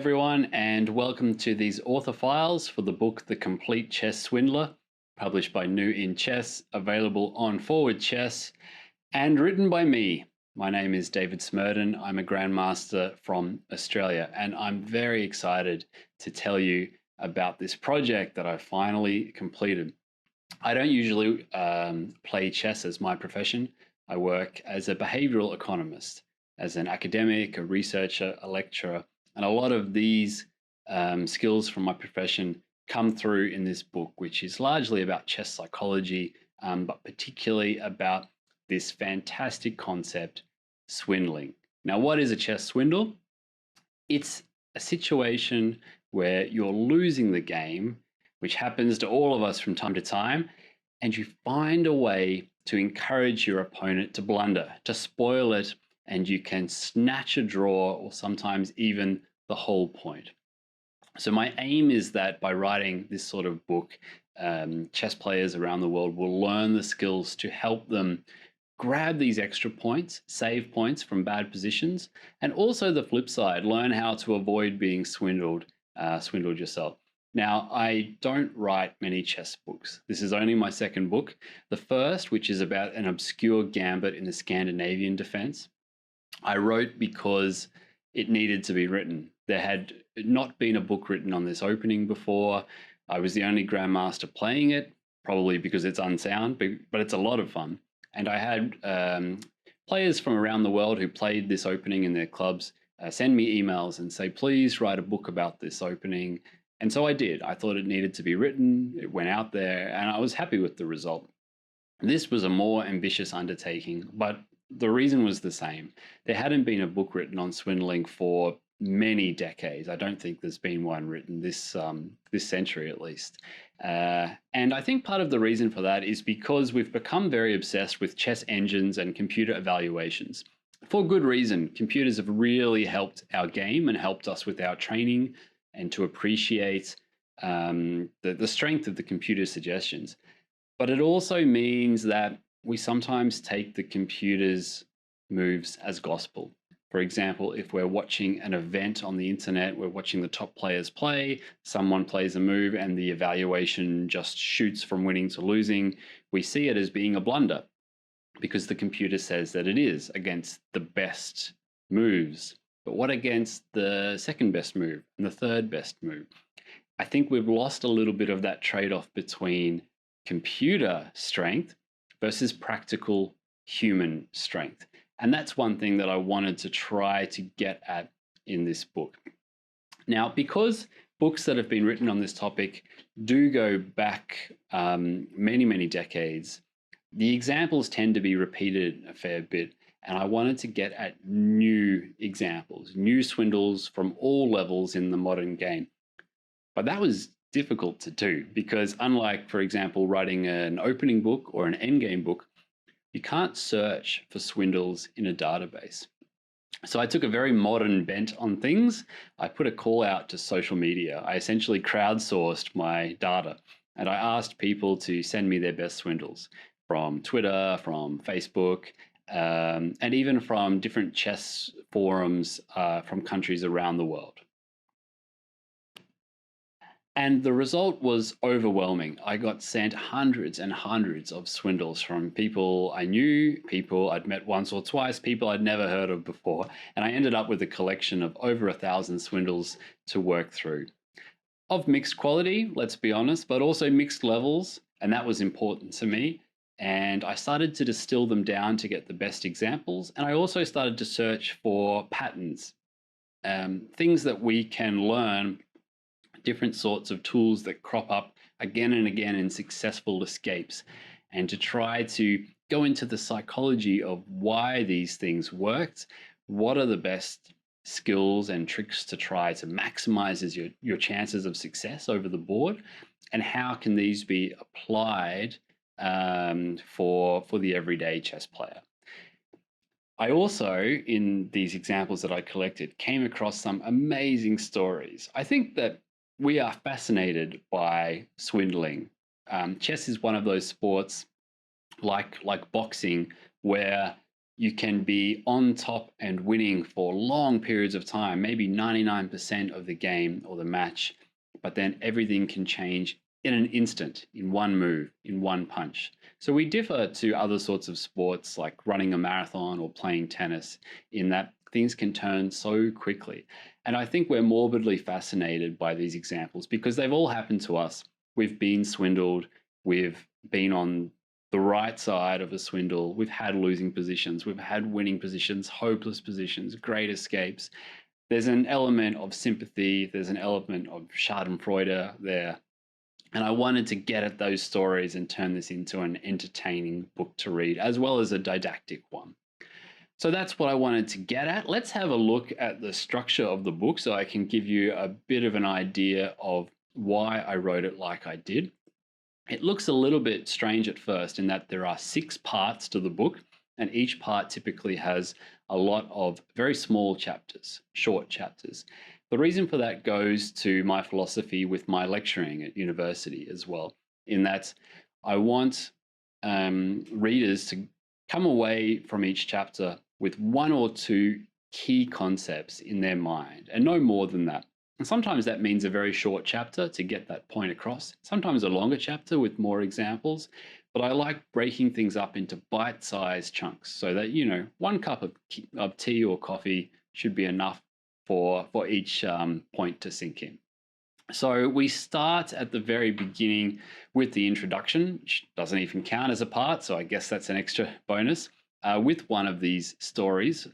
everyone, and welcome to these author files for the book The Complete Chess Swindler, published by New in Chess, available on Forward Chess, and written by me. My name is David Smerdon. I'm a Grandmaster from Australia, and I'm very excited to tell you about this project that I finally completed. I don't usually play chess as my profession. I work as a behavioral economist, as an academic, a researcher, a lecturer, and a lot of these skills from my profession come through in this book, which is largely about chess psychology, but particularly about this fantastic concept, swindling. Now, what is a chess swindle? It's a situation where you're losing the game, which happens to all of us from time to time, and you find a way to encourage your opponent to blunder, to spoil it, and you can snatch a draw or sometimes even the whole point. So my aim is that by writing this sort of book, chess players around the world will learn the skills to help them grab these extra points, save points from bad positions, and also the flip side, learn how to avoid being swindled yourself. Now, I don't write many chess books. This is only my second book. The first, which is about an obscure gambit in the Scandinavian defense, I wrote because it needed to be written. There had not been a book written on this opening before. I was the only Grandmaster playing it, probably because it's unsound, but it's a lot of fun. And I had players from around the world who played this opening in their clubs send me emails and say, please write a book about this opening. And so I did. I thought it needed to be written. It went out there, and I was happy with the result. This was a more ambitious undertaking, but the reason was the same. There hadn't been a book written on swindling for many decades. I don't think there's been one written this century at least. And I think part of the reason for that is because we've become very obsessed with chess engines and computer evaluations. For good reason. Computers have really helped our game and helped us with our training and to appreciate the strength of the computer suggestions. But it also means that we sometimes take the computer's moves as gospel. For example, if we're watching an event on the internet, we're watching the top players play, someone plays a move and the evaluation just shoots from winning to losing, we see it as being a blunder because the computer says that it is against the best moves. But what against the second best move and the third best move? I think we've lost a little bit of that trade-off between computer strength versus practical human strength. And that's one thing that I wanted to try to get at in this book. Now, because books that have been written on this topic do go back many, many decades, the examples tend to be repeated a fair bit. And I wanted to get at new examples, new swindles from all levels in the modern game. But that was difficult to do because unlike, for example, writing an opening book or an endgame book, you can't search for swindles in a database. So I took a very modern bent on things. I put a call out to social media. I essentially crowdsourced my data and I asked people to send me their best swindles from Twitter, from Facebook, and even from different chess forums from countries around the world. And the result was overwhelming. I got sent hundreds and hundreds of swindles from people I knew, people I'd met once or twice, people I'd never heard of before. And I ended up with a collection of over 1,000 swindles to work through. Of mixed quality, let's be honest, but also mixed levels. And that was important to me. And I started to distill them down to get the best examples. And I also started to search for patterns, things that we can learn, different sorts of tools that crop up again and again in successful escapes, and to try to go into the psychology of why these things worked, what are the best skills and tricks to try to maximize your chances of success over the board, and how can these be applied for the everyday chess player. I also, in these examples that I collected, came across some amazing stories. I think that we are fascinated by swindling. Chess is one of those sports like boxing where you can be on top and winning for long periods of time, maybe 99% of the game or the match, but then everything can change in an instant, in one move, in one punch. So we differ to other sorts of sports like running a marathon or playing tennis in that things can turn so quickly. And I think we're morbidly fascinated by these examples because they've all happened to us. We've been swindled, we've been on the right side of a swindle, we've had losing positions, we've had winning positions, hopeless positions, great escapes. There's an element of sympathy, there's an element of schadenfreude there. And I wanted to get at those stories and turn this into an entertaining book to read, as well as a didactic one. So that's what I wanted to get at. Let's have a look at the structure of the book so I can give you a bit of an idea of why I wrote it like I did. It looks a little bit strange at first in that there are 6 parts to the book, and each part typically has a lot of very small chapters, short chapters. The reason for that goes to my philosophy with my lecturing at university as well, in that I want readers to come away from each chapter with 1 or 2 key concepts in their mind, and no more than that. And sometimes that means a very short chapter to get that point across, sometimes a longer chapter with more examples. But I like breaking things up into bite-sized chunks so that, 1 cup of tea or coffee should be enough for each point to sink in. So we start at the very beginning with the introduction, which doesn't even count as a part, so I guess that's an extra bonus, with one of these stories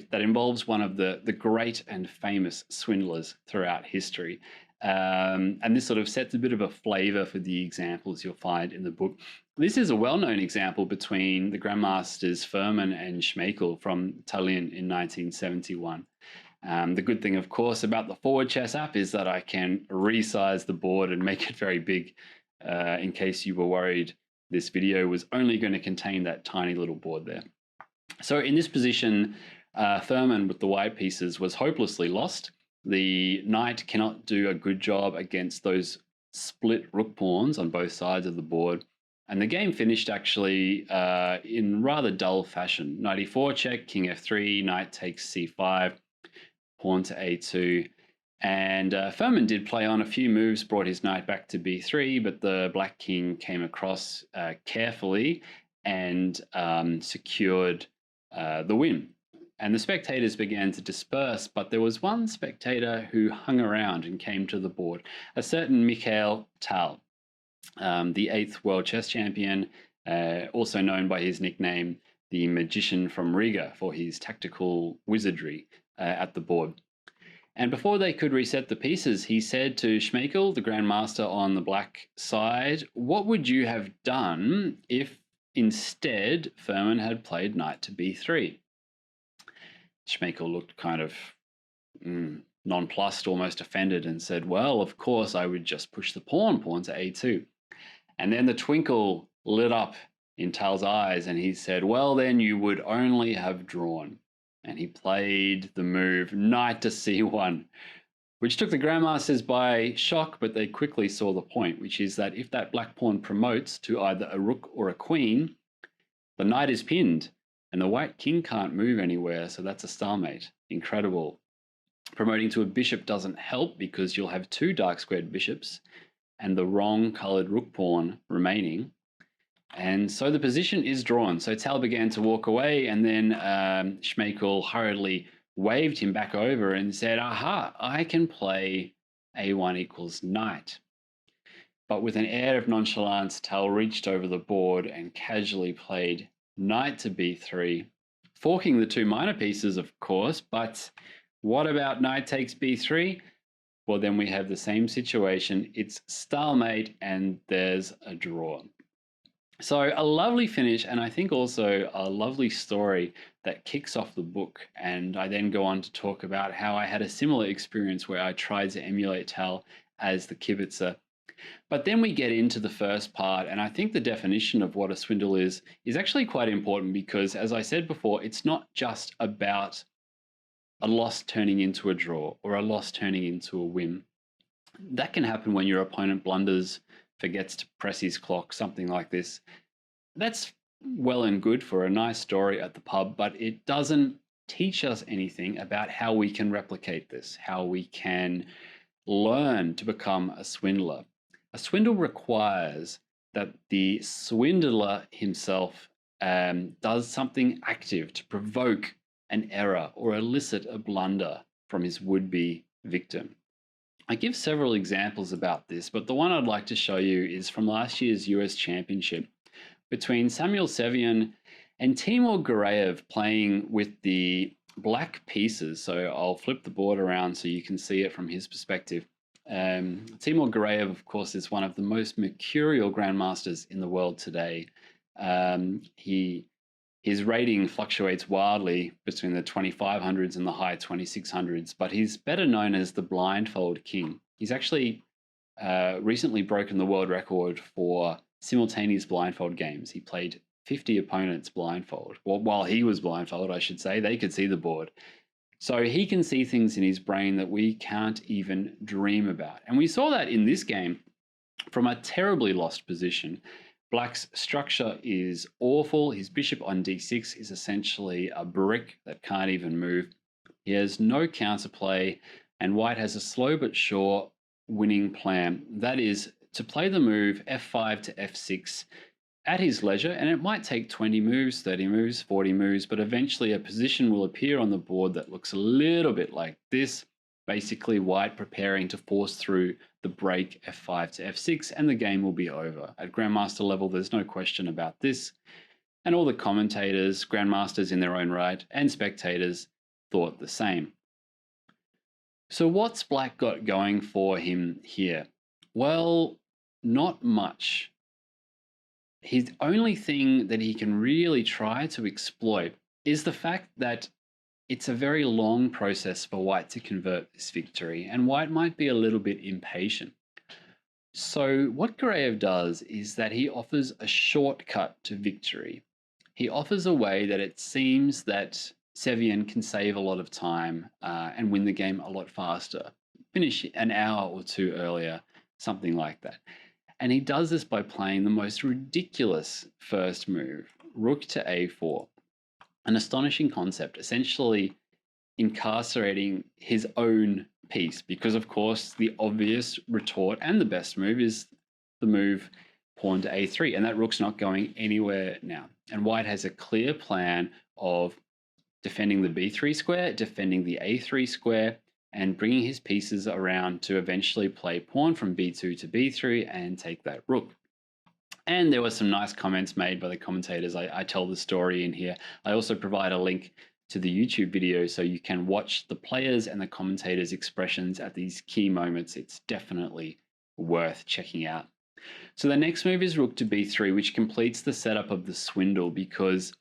that involves one of the great and famous swindlers throughout history. And this sort of sets a bit of a flavor for the examples you'll find in the book. This is a well-known example between the Grandmasters Furman and Schmeichel from Tallinn in 1971. The good thing, of course, about the Forward Chess app is that I can resize the board and make it very big in case you were worried this video was only going to contain that tiny little board there. So in this position, Furman with the white pieces was hopelessly lost. The knight cannot do a good job against those split rook pawns on both sides of the board. And the game finished actually in rather dull fashion. Knight e4 check, king f3, knight takes c5, pawn to a2. And Furman did play on a few moves, brought his knight back to b3, but the black king came across carefully and secured the win. And the spectators began to disperse, but there was one spectator who hung around and came to the board, a certain Mikhail Tal, the 8th world chess champion, also known by his nickname, the Magician from Riga, for his tactical wizardry at the board. And before they could reset the pieces, he said to Schmeichel, the grandmaster on the black side, "What would you have done if instead Furman had played knight to b3? Schmeichel looked kind of nonplussed, almost offended, and said, "Well, of course, I would just push the pawn to a2. And then the twinkle lit up in Tal's eyes, and he said, "Well, then you would only have drawn." And he played the move knight to c1, which took the grandmasters by shock, but they quickly saw the point, which is that if that black pawn promotes to either a rook or a queen, the knight is pinned, and the white king can't move anywhere, so that's a stalemate. Incredible. Promoting to a bishop doesn't help because you'll have 2 dark squared bishops and the wrong colored rook pawn remaining. And so the position is drawn. So Tal began to walk away, and then Schmeichel hurriedly waved him back over and said, "Aha, I can play a1 equals knight." But with an air of nonchalance, Tal reached over the board and casually played knight to b3, forking the 2 minor pieces, of course. But what about knight takes b3? Well, then we have the same situation. It's stalemate, and there's a draw. So a lovely finish, and I think also a lovely story that kicks off the book. And I then go on to talk about how I had a similar experience where I tried to emulate Tal as the kibitzer. But then we get into the first part, and I think the definition of what a swindle is actually quite important because, as I said before, it's not just about a loss turning into a draw or a loss turning into a win. That can happen when your opponent blunders, forgets to press his clock, something like this. That's well and good for a nice story at the pub, but it doesn't teach us anything about how we can replicate this, how we can learn to become a swindler. A swindle requires that the swindler himself does something active to provoke an error or elicit a blunder from his would-be victim. I give several examples about this, but the one I'd like to show you is from last year's US Championship between Samuel Sevian and Timur Gureyev playing with the black pieces. So I'll flip the board around so you can see it from his perspective. Timur Gureyev, of course, is one of the most mercurial grandmasters in the world today. His rating fluctuates wildly between the 2500s and the high 2600s, but he's better known as the blindfold king. He's actually recently broken the world record for simultaneous blindfold games. He played 50 opponents blindfold. Well, while he was blindfold, I should say, they could see the board. So he can see things in his brain that we can't even dream about. And we saw that in this game from a terribly lost position. Black's structure is awful. His bishop on d6 is essentially a brick that can't even move. He has no counterplay, and white has a slow but sure winning plan. That is to play the move f5 to f6 at his leisure, and it might take 20 moves, 30 moves, 40 moves, but eventually a position will appear on the board that looks a little bit like this. Basically, white preparing to force through the break f5 to f6, and the game will be over. At Grandmaster level, there's no question about this. And all the commentators, grandmasters in their own right, and spectators thought the same. So what's Black got going for him here? Well, not much. His only thing that he can really try to exploit is the fact that it's a very long process for white to convert this victory, and white might be a little bit impatient. So what Gureyev does is that he offers a shortcut to victory. He offers a way that it seems that Sevian can save a lot of time and win the game a lot faster, finish an hour or two earlier, something like that. And he does this by playing the most ridiculous first move, rook to a4. An astonishing concept, essentially incarcerating his own piece, because of course the obvious retort and the best move is the move pawn to a3, and that rook's not going anywhere now. And white has a clear plan of defending the b3 square, defending the a3 square, and bringing his pieces around to eventually play pawn from b2 to b3 and take that rook. And there were some nice comments made by the commentators. I tell the story in here. I also provide a link to the YouTube video so you can watch the players and the commentators' expressions at these key moments. It's definitely worth checking out. So the next move is rook to b3, which completes the setup of the swindle because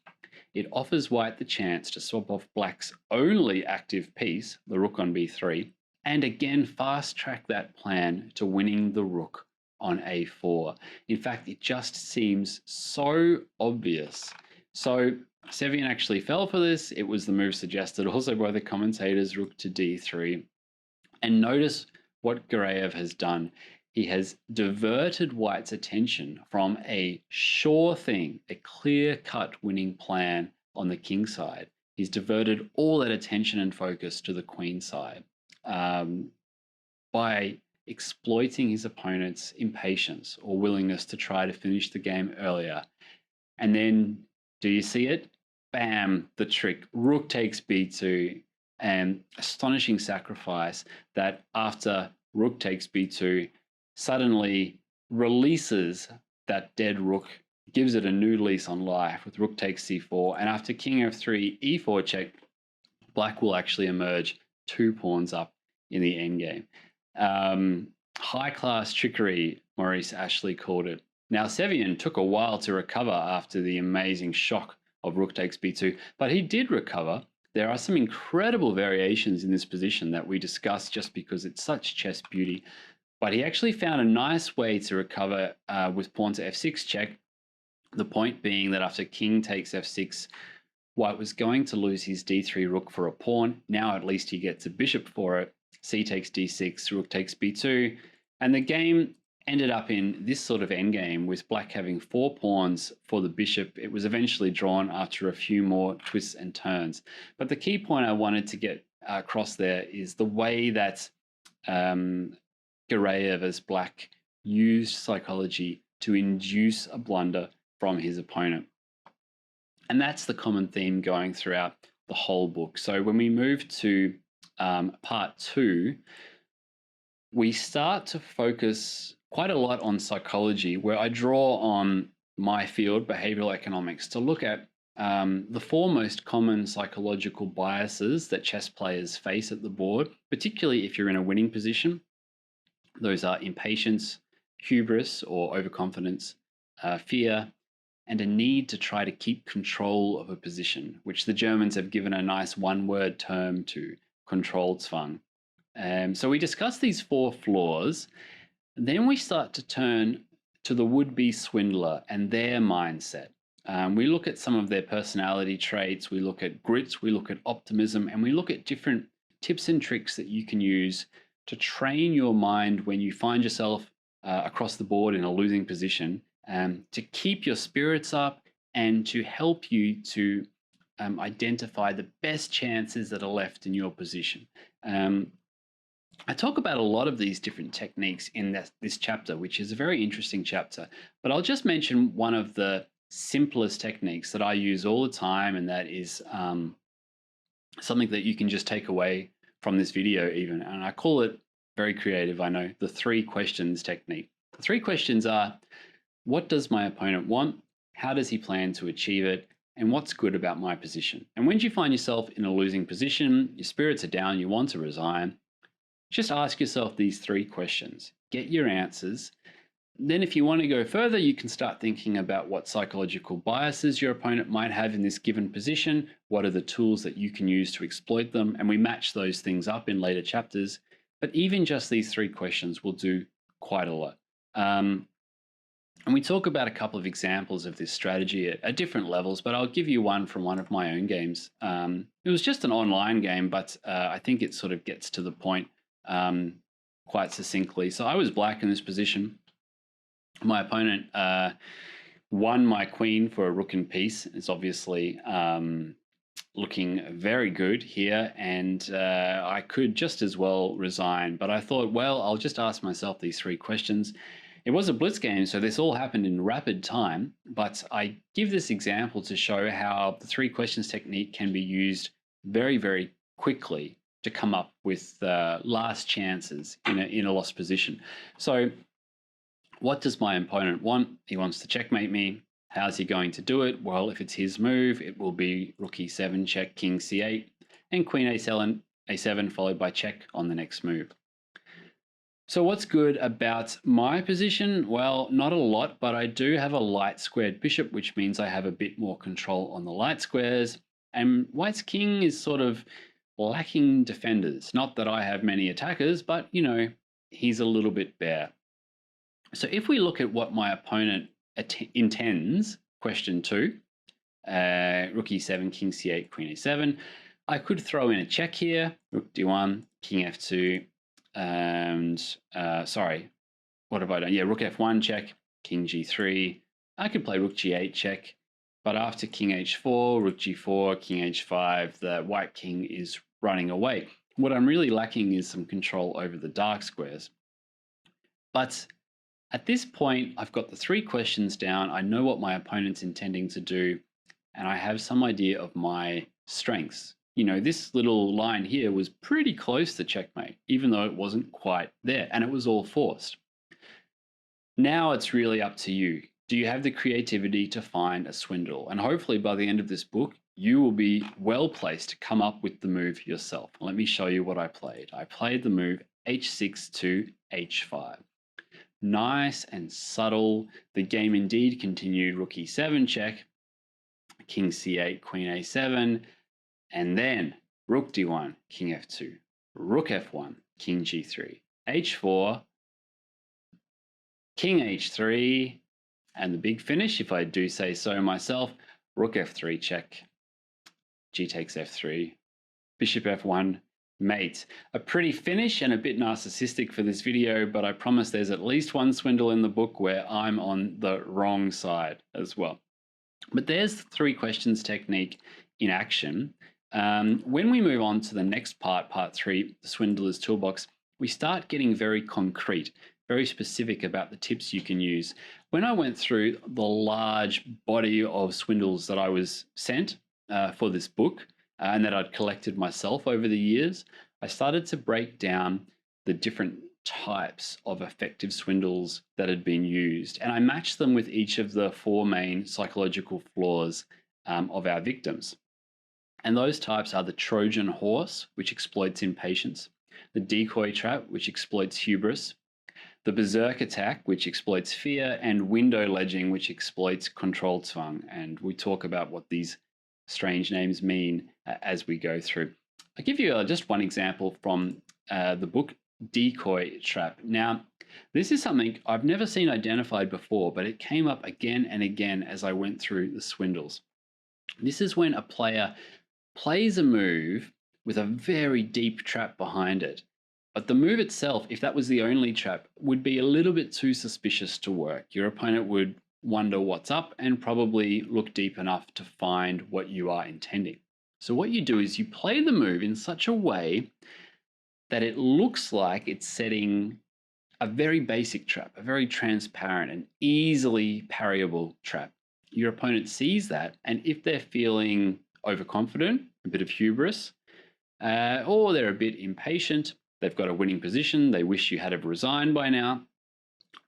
it offers white the chance to swap off black's only active piece, the rook on b3, and again fast track that plan to winning the rook on a4. In fact, it just seems so obvious. So Sevian actually fell for this. It was the move suggested also by the commentators, rook to d3. And notice what Gureyev has done. He has diverted white's attention from a sure thing, a clear-cut winning plan on the king side. He's diverted all that attention and focus to the queen side by exploiting his opponent's impatience or willingness to try to finish the game earlier. And then, do you see it? Bam, the trick. Rook takes b2, and astonishing sacrifice that after rook takes b2, suddenly releases that dead rook, gives it a new lease on life with rook takes c4, and after king f3, e4 check, black will actually emerge 2 pawns up in the endgame. High-class trickery, Maurice Ashley called it. Now, Sevian took a while to recover after the amazing shock of rook takes b2, but he did recover. There are some incredible variations in this position that we discuss just because it's such chess beauty. But he actually found a nice way to recover with pawn to f6 check. The point being that after king takes f6, white was going to lose his d3 rook for a pawn. Now at least he gets a bishop for it. C takes d6, rook takes b2. And the game ended up in this sort of endgame with black having 4 pawns for the bishop. It was eventually drawn after a few more twists and turns. But the key point I wanted to get across there is the way that Garayev as black used psychology to induce a blunder from his opponent. And that's the common theme going throughout the whole book. So when we move to part 2, we start to focus quite a lot on psychology, where I draw on my field, behavioral economics, to look at the 4 most common psychological biases that chess players face at the board, particularly if you're in a winning position. Those are impatience, hubris or overconfidence, fear, and a need to try to keep control of a position, which the Germans have given a nice one-word term to, Kontrollzwang. So we discuss these 4 flaws, and then we start to turn to the would-be swindler and their mindset. We look at some of their personality traits, we look at grit, we look at optimism, and we look at different tips and tricks that you can use to train your mind when you find yourself across the board in a losing position, to keep your spirits up and to help you to identify the best chances that are left in your position. I talk about a lot of these different techniques in this chapter, which is a very interesting chapter, but I'll just mention one of the simplest techniques that I use all the time, and that is something that you can just take away from this video even, and I call it, very creative, I know, the 3 questions technique. The 3 questions are: what does my opponent want? How does he plan to achieve it? And what's good about my position? And when you find yourself in a losing position, your spirits are down, you want to resign, just ask yourself these 3 questions. Get your answers. Then if you want to go further, you can start thinking about what psychological biases your opponent might have in this given position. What are the tools that you can use to exploit them? And we match those things up in later chapters. But even just these 3 questions will do quite a lot. And we talk about a couple of examples of this strategy at different levels, but I'll give you one from one of my own games. It was just an online game, but I think it sort of gets to the point quite succinctly. So I was black in this position. My opponent won my queen for a rook and piece. It's obviously looking very good here, and I could just as well resign. But I thought, well, I'll just ask myself these 3 questions. It was a blitz game, so this all happened in rapid time, but I give this example to show how the 3 questions technique can be used very, very quickly to come up with last chances in a lost position. So what does my opponent want? He wants to checkmate me. How's he going to do it? Well, if it's his move, it will be rook e7 check, king c8, and queen a7 followed by check on the next move. So what's good about my position? Well, not a lot, but I do have a light squared bishop, which means I have a bit more control on the light squares. And white's king is sort of lacking defenders. Not that I have many attackers, but, you know, he's a little bit bare. So if we look at what my opponent intends, question 2, rook e7, king c8, queen a7, I could throw in a check here, rook d1, king f2, and sorry, what have I done? Yeah, rook f1 check, king g3. I could play rook g8 check, but after king h4, rook g4, king h5, the white king is running away. What I'm really lacking is some control over the dark squares. But at this point, I've got the 3 questions down. I know what my opponent's intending to do, and I have some idea of my strengths. You know, this little line here was pretty close to checkmate, even though it wasn't quite there, and it was all forced. Now it's really up to you. Do you have the creativity to find a swindle? And hopefully by the end of this book, you will be well placed to come up with the move yourself. Let me show you what I played. I played the move h6 to h5. Nice and subtle. The game indeed continued. Rook e7 check, king c8, queen a7, and then rook d1, king f2, rook f1, king g3, h4, king h3, and the big finish, if I do say so myself, rook f3 check, g takes f3, bishop f1, mate. A pretty finish and a bit narcissistic for this video, but I promise there's at least one swindle in the book where I'm on the wrong side as well. But there's the 3 questions technique in action. When we move on to the next part 3, the Swindler's Toolbox, we start getting very concrete, very specific about the tips you can use. When I went through the large body of swindles that I was sent for this book and that I'd collected myself over the years, I started to break down the different types of effective swindles that had been used. And I matched them with each of the 4 main psychological flaws of our victims. And those types are the Trojan horse, which exploits impatience, the decoy trap, which exploits hubris, the berserk attack, which exploits fear, and window ledging, which exploits Kontrollzwang. And we talk about what these strange names mean as we go through. I'll give you just one example from the book, Decoy Trap. Now, this is something I've never seen identified before, but it came up again and again as I went through the swindles. This is when a player plays a move with a very deep trap behind it. But the move itself, if that was the only trap, would be a little bit too suspicious to work. Your opponent would wonder what's up and probably look deep enough to find what you are intending. So what you do is you play the move in such a way that it looks like it's setting a very basic trap, a very transparent and easily parryable trap. Your opponent sees that, and if they're feeling overconfident, a bit of hubris, or they're a bit impatient, they've got a winning position, they wish you had have resigned by now,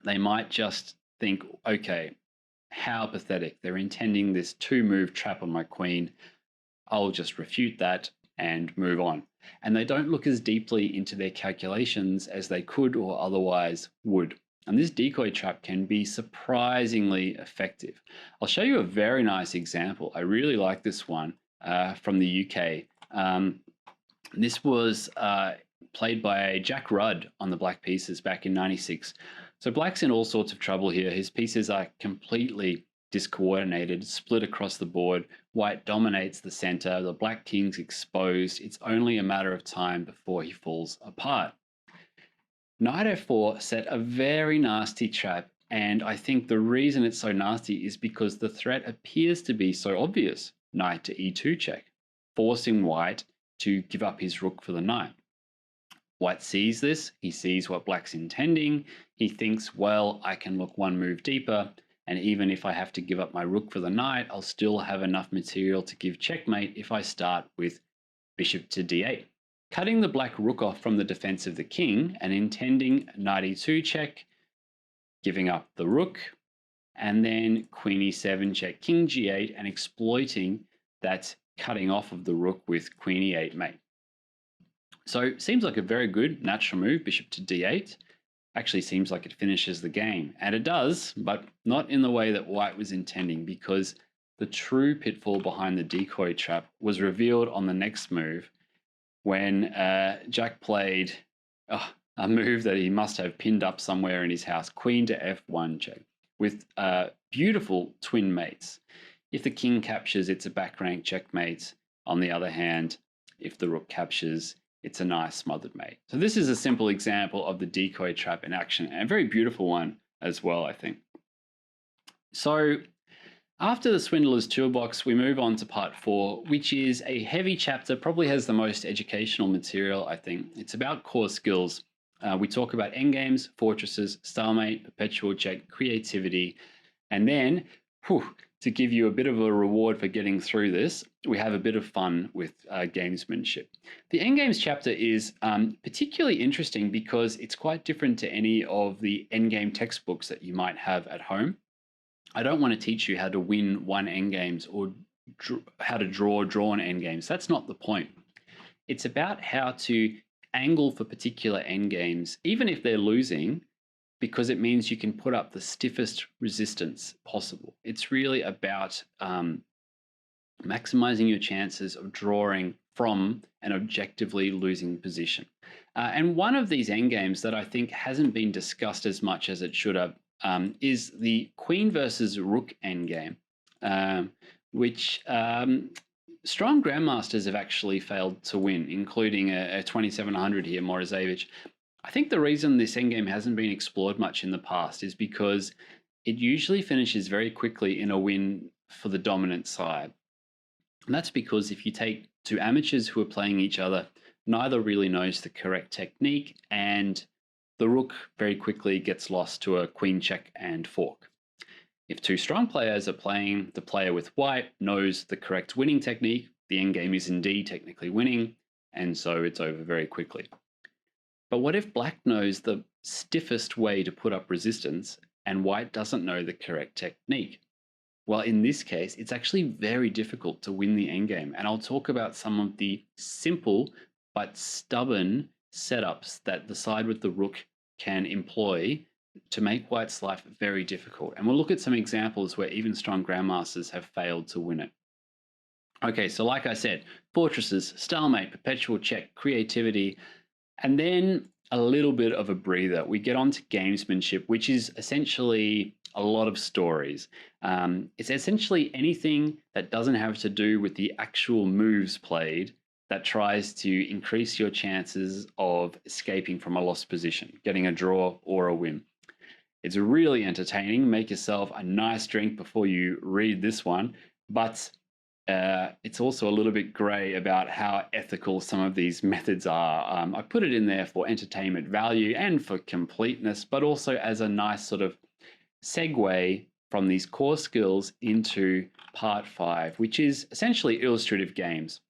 they might just think, okay, how pathetic. They're intending this 2-move trap on my queen. I'll just refute that and move on. And they don't look as deeply into their calculations as they could or otherwise would. And this decoy trap can be surprisingly effective. I'll show you a very nice example. I really like this one from the UK. This was played by Jack Rudd on the Black pieces back in '96. So Black's in all sorts of trouble here. His pieces are completely discoordinated, split across the board. White dominates the center. The Black king's exposed. It's only a matter of time before he falls apart. Knight f4 set a very nasty trap, and I think the reason it's so nasty is because the threat appears to be so obvious. Knight to e2 check, forcing White to give up his rook for the knight. White sees this, he sees what Black's intending, he thinks, well, I can look 1 move deeper, and even if I have to give up my rook for the knight, I'll still have enough material to give checkmate if I start with bishop to d8. Cutting the Black rook off from the defense of the king and intending knight e2 check, giving up the rook, and then queen e7 check, king g8, and exploiting that cutting off of the rook with queen e8 mate. So seems like a very good natural move, bishop to d8. Actually seems like it finishes the game. And it does, but not in the way that White was intending, because the true pitfall behind the decoy trap was revealed on the next move when Jack played a move that he must have pinned up somewhere in his house, queen to f1 check, with beautiful twin mates. If the king captures, it's a back rank checkmate. On the other hand, if the rook captures, it's a nice smothered mate. So this is a simple example of the decoy trap in action, and a very beautiful one as well, I think. So after the Swindler's Toolbox, we move on to part 4, which is a heavy chapter, probably has the most educational material, I think. It's about core skills. We talk about endgames, fortresses, stalemate, perpetual check, creativity, and then, to give you a bit of a reward for getting through this, we have a bit of fun with gamesmanship. The endgames chapter is particularly interesting because it's quite different to any of the endgame textbooks that you might have at home. I don't want to teach you how to win 1 endgames or how to draw drawn endgames. That's not the point. It's about how to angle for particular endgames, even if they're losing, because it means you can put up the stiffest resistance possible. It's really about maximizing your chances of drawing from an objectively losing position. And one of these endgames that I think hasn't been discussed as much as it should have is the queen versus rook endgame, which Strong grandmasters have actually failed to win, including a 2700 here, Morozevich. I think the reason this endgame hasn't been explored much in the past is because it usually finishes very quickly in a win for the dominant side. And that's because if you take two amateurs who are playing each other, neither really knows the correct technique, and the rook very quickly gets lost to a queen check and fork. If two strong players are playing, the player with white knows the correct winning technique, the endgame is indeed technically winning, and so it's over very quickly. But what if black knows the stiffest way to put up resistance and white doesn't know the correct technique? Well, in this case, it's actually very difficult to win the endgame, and I'll talk about some of the simple but stubborn setups that the side with the rook can employ to make white's life very difficult. And we'll look at some examples where even strong grandmasters have failed to win it. Okay, so like I said, fortresses, stalemate, perpetual check, creativity, and then a little bit of a breather. We get on to gamesmanship, which is essentially a lot of stories. It's essentially anything that doesn't have to do with the actual moves played that tries to increase your chances of escaping from a lost position, getting a draw or a win. It's really entertaining. Make yourself a nice drink before you read this one, but it's also a little bit grey about how ethical some of these methods are. I put it in there for entertainment value and for completeness, but also as a nice sort of segue from these core skills into part 5, which is essentially illustrative games.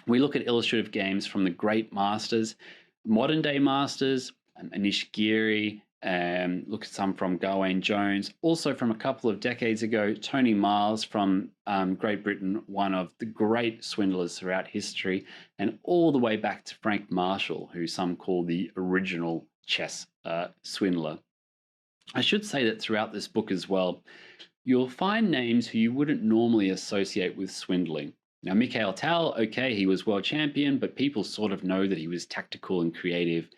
We look at illustrative games from the great masters, modern day masters, Anish Giri, look at some from Gawain Jones, also from a couple of decades ago, Tony Miles from Great Britain, one of the great swindlers throughout history, and all the way back to Frank Marshall, who some call the original chess swindler. I should say that throughout this book as well, you'll find names who you wouldn't normally associate with swindling. Now, Mikhail Tal, okay, he was world champion, but people sort of know that he was tactical and creative.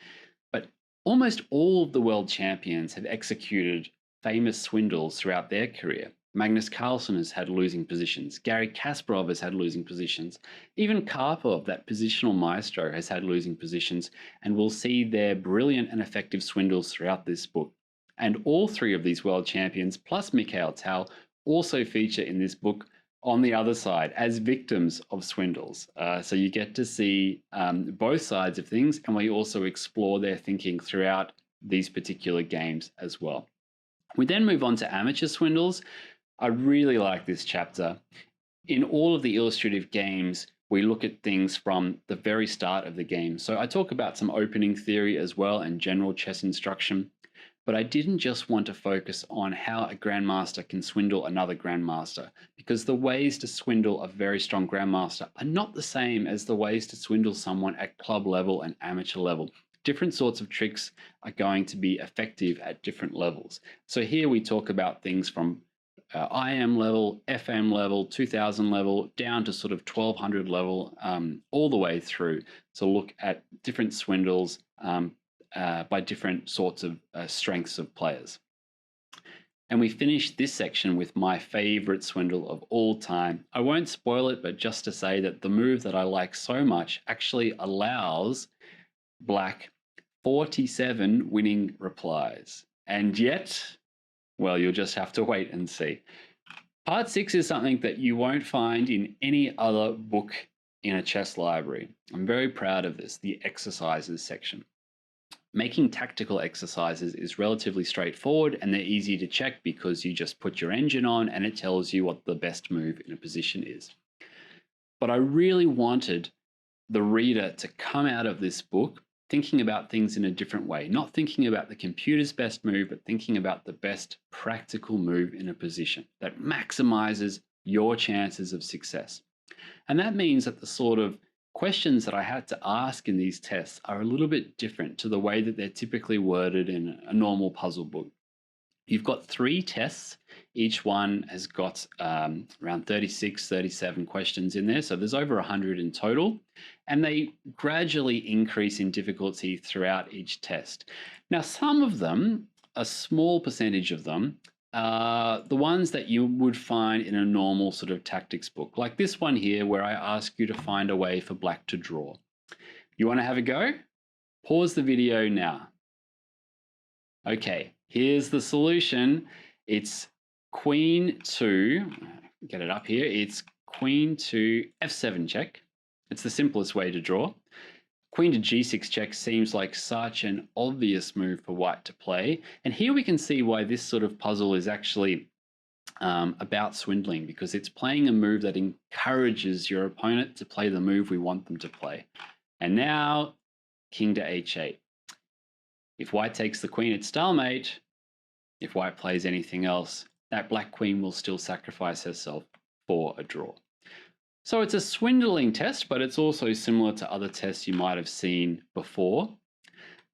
But almost all of the world champions have executed famous swindles throughout their career. Magnus Carlsen has had losing positions. Garry Kasparov has had losing positions. Even Karpov, that positional maestro, has had losing positions, and we'll see their brilliant and effective swindles throughout this book. And all three of these world champions, plus Mikhail Tal, also feature in this book on the other side as victims of swindles. So you get to see both sides of things, and we also explore their thinking throughout these particular games as well. We then move on to amateur swindles. I really like this chapter. In all of the illustrative games, we look at things from the very start of the game. So I talk about some opening theory as well and general chess instruction. But I didn't just want to focus on how a grandmaster can swindle another grandmaster, because the ways to swindle a very strong grandmaster are not the same as the ways to swindle someone at club level and amateur level. Different sorts of tricks are going to be effective at different levels. So here we talk about things from IM level, FM level, 2000 level, down to sort of 1200 level, all the way through. So look at different swindles, by different sorts of strengths of players. And we finish this section with my favorite swindle of all time. I won't spoil it, but just to say that the move that I like so much actually allows black 47 winning replies. And yet, well, you'll just have to wait and see. Part 6 is something that you won't find in any other book in a chess library. I'm very proud of this, the exercises section. Making tactical exercises is relatively straightforward, and they're easy to check because you just put your engine on and it tells you what the best move in a position is. But I really wanted the reader to come out of this book thinking about things in a different way, not thinking about the computer's best move, but thinking about the best practical move in a position that maximizes your chances of success. And that means that the sort of questions that I had to ask in these tests are a little bit different to the way that they're typically worded in a normal puzzle book. You've got 3 tests. Each one has got around 36, 37 questions in there. So there's over 100 in total. And they gradually increase in difficulty throughout each test. Now, some of them, a small percentage of them, are the ones that you would find in a normal sort of tactics book, like this one here, where I ask you to find a way for black to draw. You want to have a go? Pause the video now. Okay, here's the solution. It's queen to, get it up here, it's queen to f7 check. It's the simplest way to draw. Queen to g6 check seems like such an obvious move for white to play. And here we can see why this sort of puzzle is actually about swindling, because it's playing a move that encourages your opponent to play the move we want them to play. And now, king to h8. If white takes the queen, it's stalemate. If white plays anything else, that black queen will still sacrifice herself for a draw. So it's a swindling test, but it's also similar to other tests you might have seen before.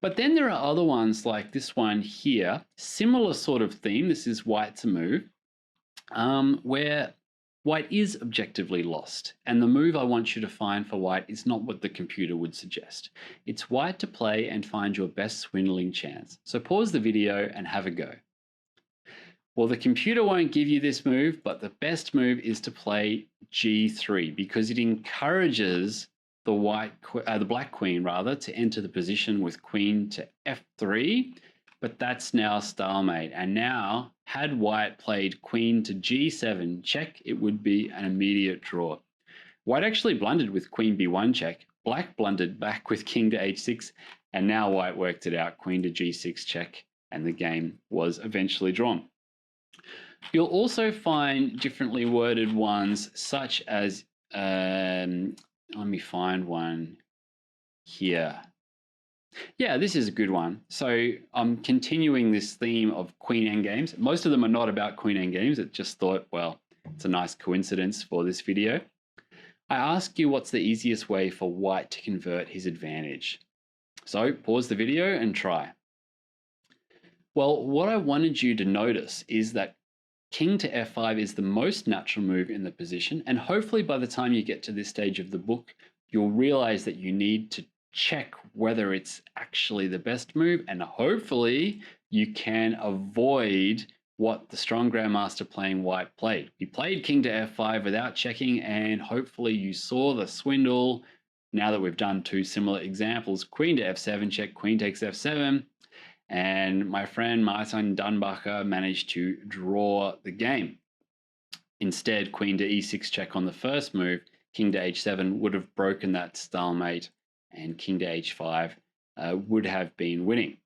But then there are other ones like this one here, similar sort of theme. This is white to move, where white is objectively lost. And the move I want you to find for white is not what the computer would suggest. It's white to play and find your best swindling chance. So pause the video and have a go. Well, the computer won't give you this move, but the best move is to play g3 because it encourages the black queen rather to enter the position with queen to f3, but that's now stalemate. And now, had white played queen to g7 check, it would be an immediate draw. White actually blundered with queen b1 check. Black blundered back with king to h6, and now white worked it out, queen to g6 check, and the game was eventually drawn. You'll also find differently worded ones, such as, let me find one here. Yeah, this is a good one. So I'm continuing this theme of queen endgames. Most of them are not about queen endgames. It just thought, well, it's a nice coincidence for this video. I ask you what's the easiest way for white to convert his advantage. So pause the video and try. Well, what I wanted you to notice is that king to f5 is the most natural move in the position, and hopefully by the time you get to this stage of the book, you'll realize that you need to check whether it's actually the best move, and hopefully you can avoid what the strong grandmaster playing white played. He played king to f5 without checking, and hopefully you saw the swindle. Now that we've done two similar examples, queen to f7 check, queen takes f7, and my friend Martin Dunbacher managed to draw the game. Instead, queen to e6 check on the first move, king to h7 would have broken that stalemate, and king to h5 would have been winning.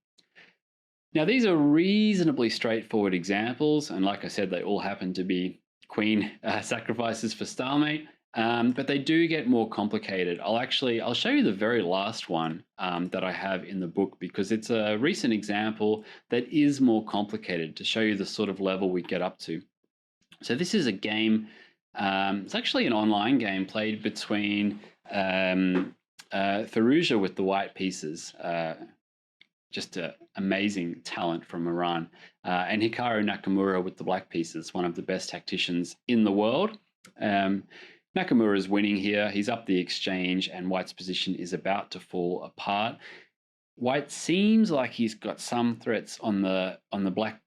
Now, these are reasonably straightforward examples, and like I said, they all happen to be queen sacrifices for stalemate. But they do get more complicated. I'll show you the very last one that I have in the book, because it's a recent example that is more complicated, to show you the sort of level we get up to. So this is a game, it's actually an online game played between Firouzja with the white pieces, just an amazing talent from Iran, and Hikaru Nakamura with the black pieces, one of the best tacticians in the world. Nakamura is winning here. He's up the exchange, and white's position is about to fall apart. White seems like he's got some threats on the black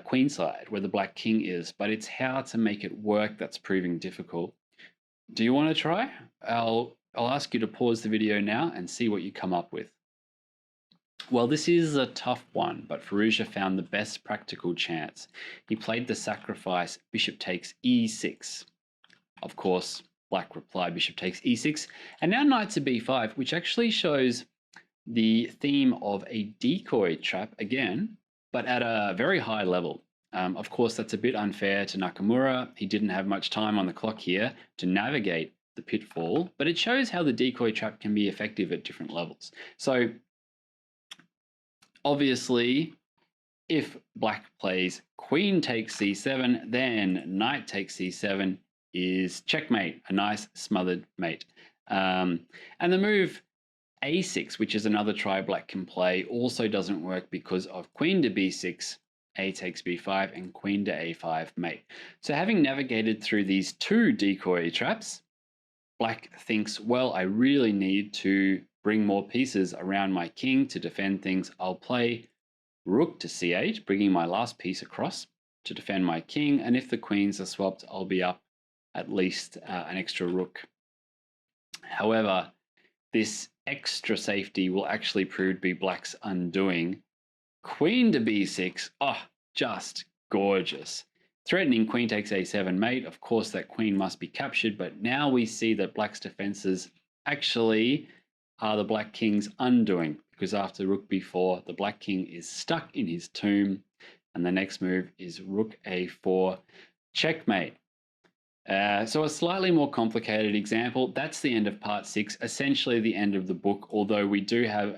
queen side, where the black king is, but it's how to make it work that's proving difficult. Do you want to try? I'll ask you to pause the video now and see what you come up with. Well, this is a tough one, but Firouzja found the best practical chance. He played the sacrifice, bishop takes e6. Of course, black replied bishop takes e6, and now knight to b5, which actually shows the theme of a decoy trap again, but at a very high level. Of course, that's a bit unfair to Nakamura. He didn't have much time on the clock here to navigate the pitfall, but it shows how the decoy trap can be effective at different levels. So obviously, if black plays queen takes c7, then knight takes c7 is checkmate, a nice smothered mate. And the move a6, which is another try black can play, also doesn't work because of queen to b6, a takes b5, and queen to a5 mate. So having navigated through these two decoy traps, black thinks, well, I really need to bring more pieces around my king to defend things. I'll play rook to c8, bringing my last piece across. to defend my king, and if the queens are swapped, I'll be up at least an extra rook. However, this extra safety will actually prove to be black's undoing. Queen to b6, just gorgeous. Threatening queen takes a7 mate. Of course, that queen must be captured, but now we see that black's defenses actually are the black king's undoing, because after rook b4, the black king is stuck in his tomb, and the next move is rook a4, checkmate. So a slightly more complicated example. That's the end of part 6, essentially the end of the book, although we do have,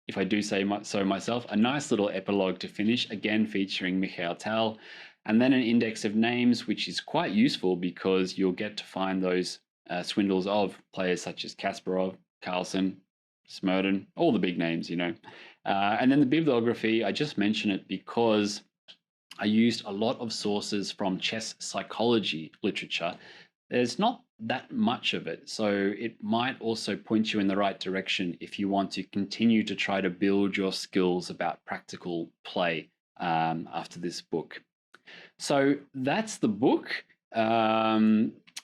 if I do say so myself, a nice little epilogue to finish, again featuring Mikhail Tal, and then an index of names, which is quite useful because you'll get to find those swindles of players such as Kasparov, Carlsen, Smerdon, all the big names, you know. And then the bibliography, I just mention it because I used a lot of sources from chess psychology literature. There's not that much of it, so it might also point you in the right direction if you want to continue to try to build your skills about practical play after this book. So that's the book.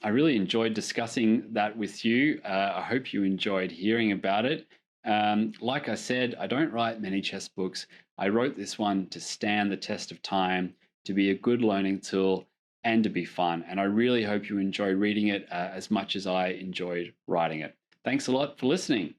I really enjoyed discussing that with you. I hope you enjoyed hearing about it. Like I said, I don't write many chess books. I wrote this one to stand the test of time, to be a good learning tool, and to be fun. And I really hope you enjoy reading it as much as I enjoyed writing it. Thanks a lot for listening.